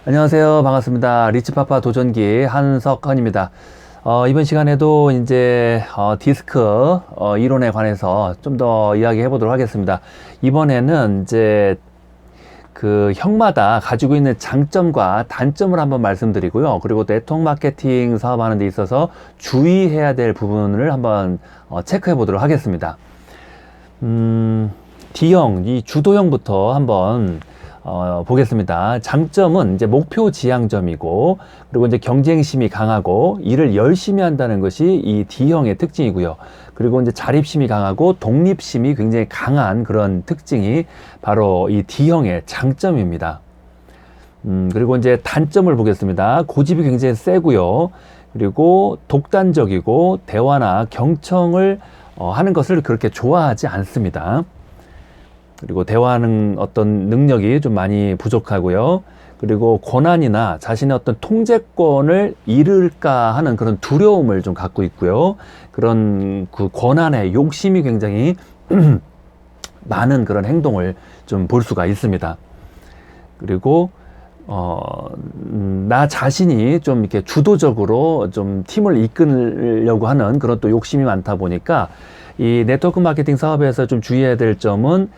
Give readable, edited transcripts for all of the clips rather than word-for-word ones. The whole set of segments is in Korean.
안녕하세요. 반갑습니다. 리치파파 도전기 한석헌입니다. 이번 시간에도 이제 디스크 이론에 관해서 좀 더 이야기해 보도록 하겠습니다. 이번에는 이제 그 형마다 가지고 있는 장점과 단점을 한번 말씀드리고요. 그리고 네트워크 마케팅 사업하는 데 있어서 주의해야 될 부분을 한번 체크해 보도록 하겠습니다. D형, 이 주도형부터 한번 보겠습니다. 장점은 이제 목표 지향점이고, 그리고 이제 경쟁심이 강하고 일을 열심히 한다는 것이 이 D형의 특징이고요. 그리고 이제 자립심이 강하고 독립심이 굉장히 강한 그런 특징이 바로 이 D형의 장점입니다. 그리고 이제 단점을 보겠습니다. 고집이 굉장히 세고요. 그리고 독단적이고 대화나 경청을 하는 것을 그렇게 좋아하지 않습니다. 그리고 대화하는 어떤 능력이 좀 많이 부족하고요. 그리고 권한이나 자신의 어떤 통제권을 잃을까 하는 그런 두려움을 좀 갖고 있고요. 그런 그 권한의 욕심이 굉장히 많은 그런 행동을 좀 볼 수가 있습니다. 그리고 나 자신이 좀 이렇게 주도적으로 좀 팀을 이끌려고 하는 그런 또 욕심이 많다 보니까 이 네트워크 마케팅 사업에서 좀 주의해야 될 점은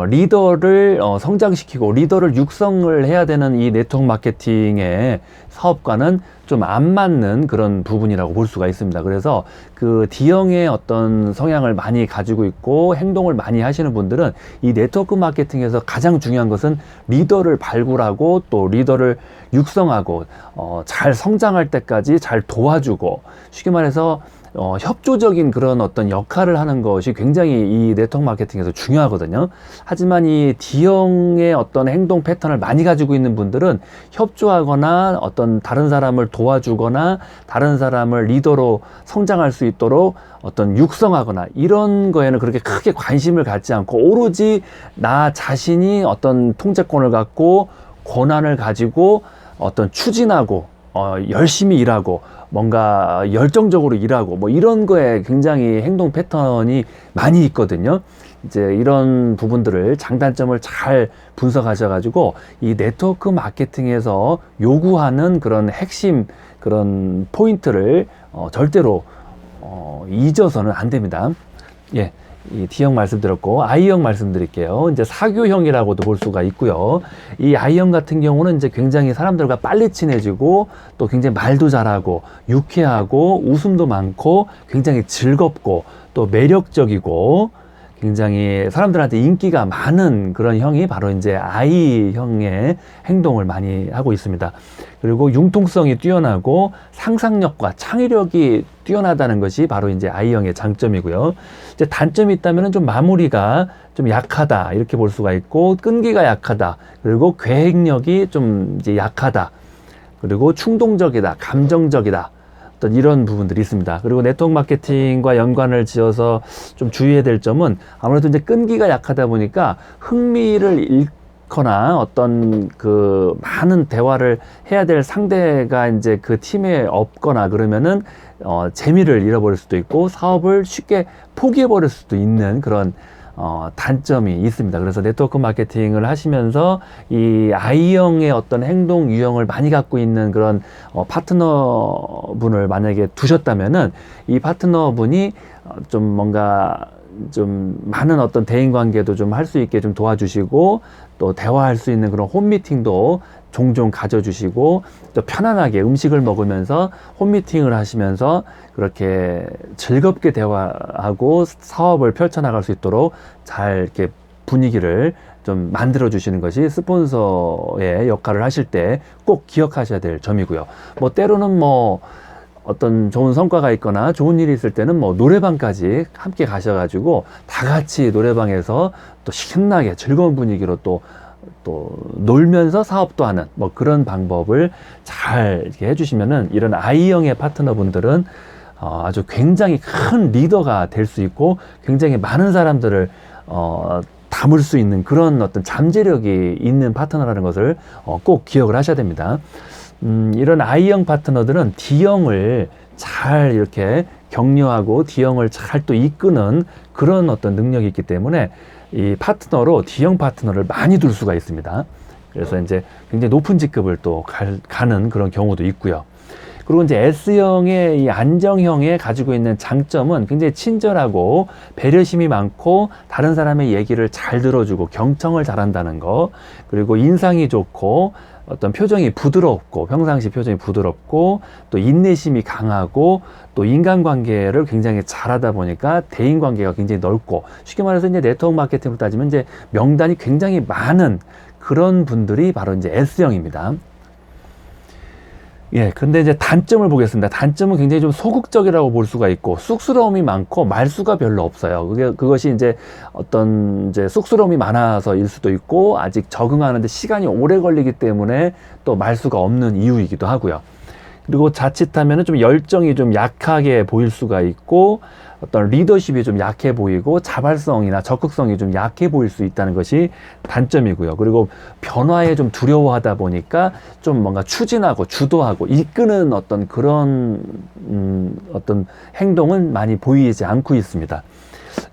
리더를 성장시키고 리더를 육성을 해야 되는 이 네트워크 마케팅의 사업과는 좀 안 맞는 그런 부분이라고 볼 수가 있습니다. 그래서 그 D형의 어떤 성향을 많이 가지고 있고 행동을 많이 하시는 분들은 이 네트워크 마케팅에서 가장 중요한 것은 리더를 발굴하고 또 리더를 육성하고 잘 성장할 때까지 잘 도와주고, 쉽게 말해서 협조적인 그런 어떤 역할을 하는 것이 굉장히 이 네트워크 마케팅에서 중요하거든요. 하지만 이 D형의 어떤 행동 패턴을 많이 가지고 있는 분들은 협조하거나 어떤 다른 사람을 도와주거나 다른 사람을 리더로 성장할 수 있도록 어떤 육성하거나 이런 거에는 그렇게 크게 관심을 갖지 않고 오로지 나 자신이 어떤 통제권을 갖고 권한을 가지고 어떤 추진하고 열심히 일하고 뭔가 열정적으로 일하고 뭐 이런 거에 굉장히 행동 패턴이 많이 있거든요. 이제 이런 부분들을 장단점을 잘 분석하셔가지고 이 네트워크 마케팅에서 요구하는 그런 핵심 그런 포인트를 절대로 잊어서는 안 됩니다. 예. 이 D형 말씀드렸고, I형 말씀드릴게요. 이제 사교형이라고도 볼 수가 있고요. 이 I형 같은 경우는 이제 굉장히 사람들과 빨리 친해지고 또 굉장히 말도 잘하고 유쾌하고 웃음도 많고 굉장히 즐겁고 또 매력적이고 굉장히 사람들한테 인기가 많은 그런 형이 바로 이제 I형의 행동을 많이 하고 있습니다. 그리고 융통성이 뛰어나고 상상력과 창의력이 뛰어나다는 것이 바로 이제 I형의 장점이고요. 이제 단점이 있다면 좀 마무리가 좀 약하다 이렇게 볼 수가 있고, 끈기가 약하다, 그리고 계획력이 좀 이제 약하다, 그리고 충동적이다, 감정적이다, 어떤 이런 부분들이 있습니다. 그리고 네트워크 마케팅과 연관을 지어서 좀 주의해야 될 점은 아무래도 이제 끈기가 약하다 보니까 흥미를 잃거나 어떤 그 많은 대화를 해야 될 상대가 이제 그 팀에 없거나 그러면은 재미를 잃어버릴 수도 있고 사업을 쉽게 포기해버릴 수도 있는 그런 단점이 있습니다. 그래서 네트워크 마케팅을 하시면서 이 I형의 어떤 행동 유형을 많이 갖고 있는 그런 파트너분을 만약에 두셨다면은 이 파트너분이 좀 뭔가 좀 많은 어떤 대인 관계도 좀 할 수 있게 좀 도와주시고 또 대화할 수 있는 그런 홈미팅도 종종 가져주시고 또 편안하게 음식을 먹으면서 홈미팅을 하시면서 그렇게 즐겁게 대화하고 사업을 펼쳐나갈 수 있도록 잘 이렇게 분위기를 좀 만들어 주시는 것이 스폰서의 역할을 하실 때 꼭 기억하셔야 될 점이고요. 뭐 때로는 뭐 어떤 좋은 성과가 있거나 좋은 일이 있을 때는 뭐 노래방까지 함께 가셔가지고 다 같이 노래방에서 또 신나게 즐거운 분위기로 또 놀면서 사업도 하는 뭐 그런 방법을 잘 이렇게 해주시면은 이런 I형의 파트너분들은 아주 굉장히 큰 리더가 될 수 있고 굉장히 많은 사람들을 담을 수 있는 그런 어떤 잠재력이 있는 파트너라는 것을 꼭 기억을 하셔야 됩니다. 이런 I형 파트너들은 D형을 잘 이렇게 격려하고 D형을 잘 또 이끄는 그런 어떤 능력이 있기 때문에 이 파트너로 D형 파트너를 많이 둘 수가 있습니다. 그래서 이제 굉장히 높은 직급을 또 가는 그런 경우도 있고요. 그리고 이제 S형의 이 안정형에 가지고 있는 장점은 굉장히 친절하고 배려심이 많고 다른 사람의 얘기를 잘 들어주고 경청을 잘한다는 거, 그리고 인상이 좋고 어떤 표정이 부드럽고 평상시 표정이 부드럽고 또 인내심이 강하고 또 인간관계를 굉장히 잘하다 보니까 대인관계가 굉장히 넓고, 쉽게 말해서 이제 네트워크 마케팅으로 따지면 이제 명단이 굉장히 많은 그런 분들이 바로 이제 S형입니다. 예, 근데 이제 단점을 보겠습니다. 단점은 굉장히 좀 소극적이라고 볼 수가 있고, 쑥스러움이 많고 말수가 별로 없어요. 그것이 이제 어떤 이제 쑥스러움이 많아서일 수도 있고, 아직 적응하는데 시간이 오래 걸리기 때문에 또 말수가 없는 이유이기도 하고요. 그리고 자칫하면은 좀 열정이 좀 약하게 보일 수가 있고, 어떤 리더십이 좀 약해 보이고 자발성이나 적극성이 좀 약해 보일 수 있다는 것이 단점이고요. 그리고 변화에 좀 두려워하다 보니까 좀 뭔가 추진하고 주도하고 이끄는 어떤 그런 어떤 행동은 많이 보이지 않고 있습니다.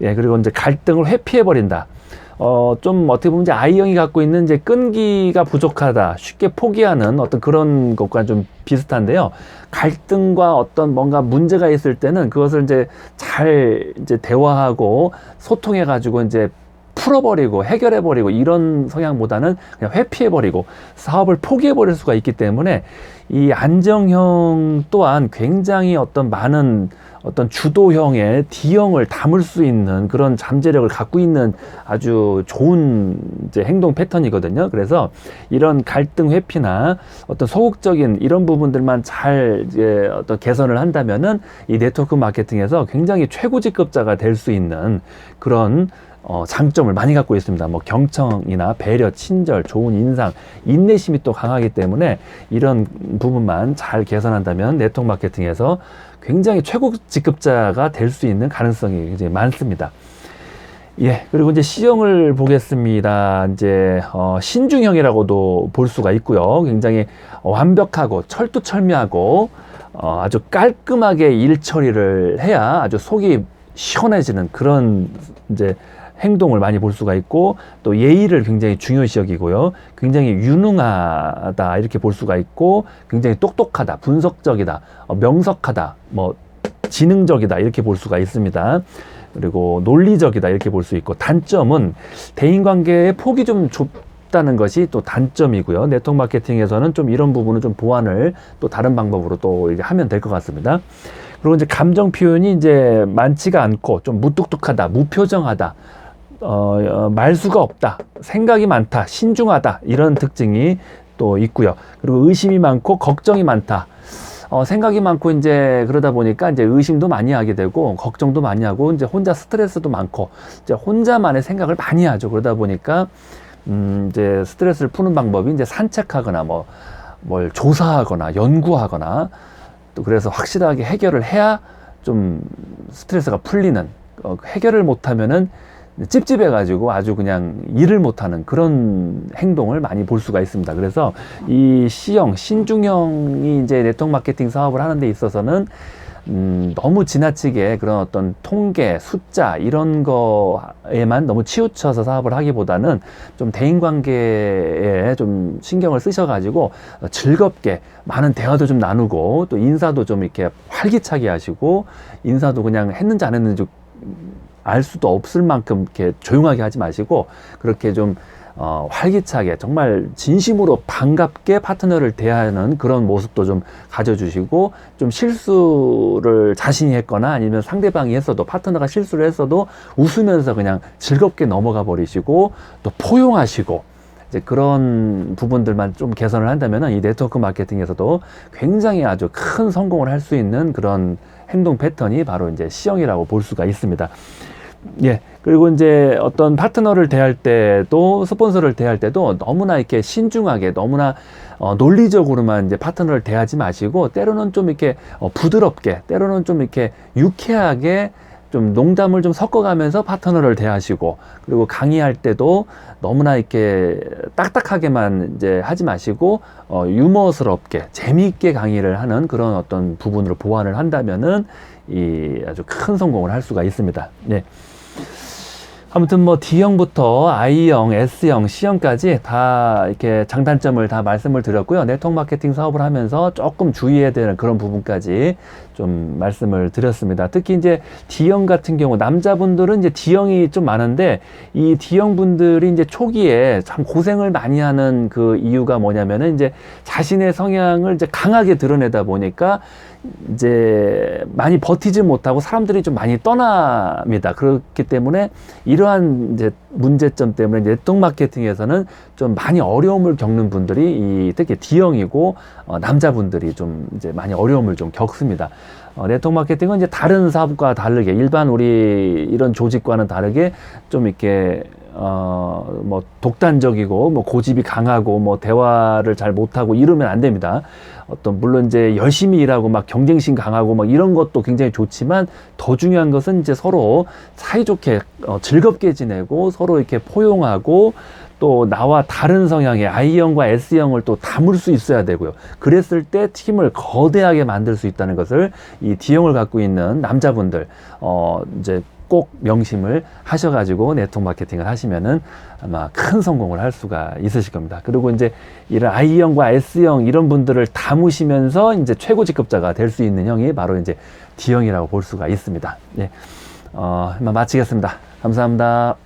예, 그리고 이제 갈등을 회피해 버린다. 좀 어떻게 보면 이제 I형이 갖고 있는 이제 끈기가 부족하다, 쉽게 포기하는 어떤 그런 것과 좀 비슷한데요. 갈등과 어떤 뭔가 문제가 있을 때는 그것을 이제 잘 이제 대화하고 소통해 가지고 이제 풀어버리고 해결해버리고 이런 성향보다는 그냥 회피해버리고 사업을 포기해버릴 수가 있기 때문에 이 안정형 또한 굉장히 어떤 많은 어떤 주도형의 D형을 담을 수 있는 그런 잠재력을 갖고 있는 아주 좋은 이제 행동 패턴이거든요. 그래서 이런 갈등 회피나 어떤 소극적인 이런 부분들만 잘 이제 어떤 개선을 한다면은 이 네트워크 마케팅에서 굉장히 최고직급자가 될 수 있는 그런 장점을 많이 갖고 있습니다. 뭐 경청이나 배려, 친절, 좋은 인상, 인내심이 또 강하기 때문에 이런 부분만 잘 개선한다면 네트워크 마케팅에서 굉장히 최고 직급자가 될 수 있는 가능성이 굉장히 많습니다. 예, 그리고 이제 C형을 보겠습니다. 이제 신중형이라고도 볼 수가 있고요. 굉장히 완벽하고 철두철미하고 아주 깔끔하게 일 처리를 해야 아주 속이 시원해지는 그런 이제 행동을 많이 볼 수가 있고, 또 예의를 굉장히 중요시 여기고요. 굉장히 유능하다 이렇게 볼 수가 있고, 굉장히 똑똑하다, 분석적이다, 명석하다, 뭐 지능적이다 이렇게 볼 수가 있습니다. 그리고 논리적이다 이렇게 볼 수 있고, 단점은 대인관계의 폭이 좀 좁다는 것이 또 단점이고요. 네트워크 마케팅에서는 좀 이런 부분은 좀 보완을 또 다른 방법으로 또 이제 하면 될 것 같습니다. 그리고 이제 감정 표현이 이제 많지가 않고 좀 무뚝뚝하다, 무표정하다, 말수가 없다, 생각이 많다, 신중하다 이런 특징이 또 있고요. 그리고 의심이 많고 걱정이 많다. 생각이 많고 이제 그러다 보니까 이제 의심도 많이 하게 되고 걱정도 많이 하고 이제 혼자 스트레스도 많고 이제 혼자만의 생각을 많이 하죠. 그러다 보니까 이제 스트레스를 푸는 방법이 이제 산책하거나 뭘 조사하거나 연구하거나, 또 그래서 확실하게 해결을 해야 좀 스트레스가 풀리는, 해결을 못하면은 찝찝해가지고 아주 그냥 일을 못하는 그런 행동을 많이 볼 수가 있습니다. 그래서 이 C형, 신중형이 이제 네트워크 마케팅 사업을 하는 데 있어서는 너무 지나치게 그런 어떤 통계, 숫자 이런 거에만 너무 치우쳐서 사업을 하기보다는 좀 대인관계에 좀 신경을 쓰셔가지고 즐겁게 많은 대화도 좀 나누고, 또 인사도 좀 이렇게 활기차게 하시고, 인사도 그냥 했는지 안 했는지 알 수도 없을 만큼 이렇게 조용하게 하지 마시고, 그렇게 좀 활기차게 정말 진심으로 반갑게 파트너를 대하는 그런 모습도 좀 가져주시고, 좀 실수를 자신이 했거나 아니면 상대방이 했어도, 파트너가 실수를 했어도 웃으면서 그냥 즐겁게 넘어가 버리시고, 또 포용하시고, 이제 그런 부분들만 좀 개선을 한다면 이 네트워크 마케팅에서도 굉장히 아주 큰 성공을 할 수 있는 그런 행동 패턴이 바로 이제 C형이라고 볼 수가 있습니다. 예. 그리고 이제 어떤 파트너를 대할 때도, 스폰서를 대할 때도 너무나 이렇게 신중하게, 너무나 논리적으로만 이제 파트너를 대하지 마시고, 때로는 좀 이렇게 부드럽게, 때로는 좀 이렇게 유쾌하게 좀 농담을 좀 섞어가면서 파트너를 대하시고, 그리고 강의할 때도 너무나 이렇게 딱딱하게만 이제 하지 마시고, 유머스럽게, 재미있게 강의를 하는 그런 어떤 부분으로 보완을 한다면은 이 아주 큰 성공을 할 수가 있습니다. 네. 아무튼 뭐 D형부터 I형, S형, C형까지 다 이렇게 장단점을 다 말씀을 드렸고요. 네트워크 마케팅 사업을 하면서 조금 주의해야 되는 그런 부분까지 좀 말씀을 드렸습니다. 특히 이제 D형 같은 경우 남자분들은 이제 D형이 좀 많은데 이 D형 분들이 이제 초기에 참 고생을 많이 하는 그 이유가 뭐냐면은 이제 자신의 성향을 이제 강하게 드러내다 보니까 이제 많이 버티지 못하고 사람들이 좀 많이 떠납니다. 그렇기 때문에 이러한 이제 문제점 때문에 네트워크 마케팅에서는 좀 많이 어려움을 겪는 분들이 이 특히 D형이고 남자분들이 좀 이제 많이 어려움을 좀 겪습니다. 네트워크 마케팅은 이제 다른 사업과 다르게 일반 우리 이런 조직과는 다르게 좀 이렇게 뭐 독단적이고 뭐 고집이 강하고 뭐 대화를 잘 못하고 이러면 안 됩니다. 물론 이제 열심히 일하고 막 경쟁심 강하고 막 이런 것도 굉장히 좋지만 더 중요한 것은 이제 서로 사이좋게 즐겁게 지내고 서로 이렇게 포용하고 또 나와 다른 성향의 I형과 S형을 또 담을 수 있어야 되고요. 그랬을 때 팀을 거대하게 만들 수 있다는 것을 이 D형을 갖고 있는 남자분들 이제 꼭 명심을 하셔가지고 네트워크 마케팅을 하시면은 아마 큰 성공을 할 수가 있으실 겁니다. 그리고 이제 이런 I형과 S형 이런 분들을 담으시면서 이제 최고 직급자가 될 수 있는 형이 바로 이제 D형이라고 볼 수가 있습니다. 네. 마치겠습니다. 감사합니다.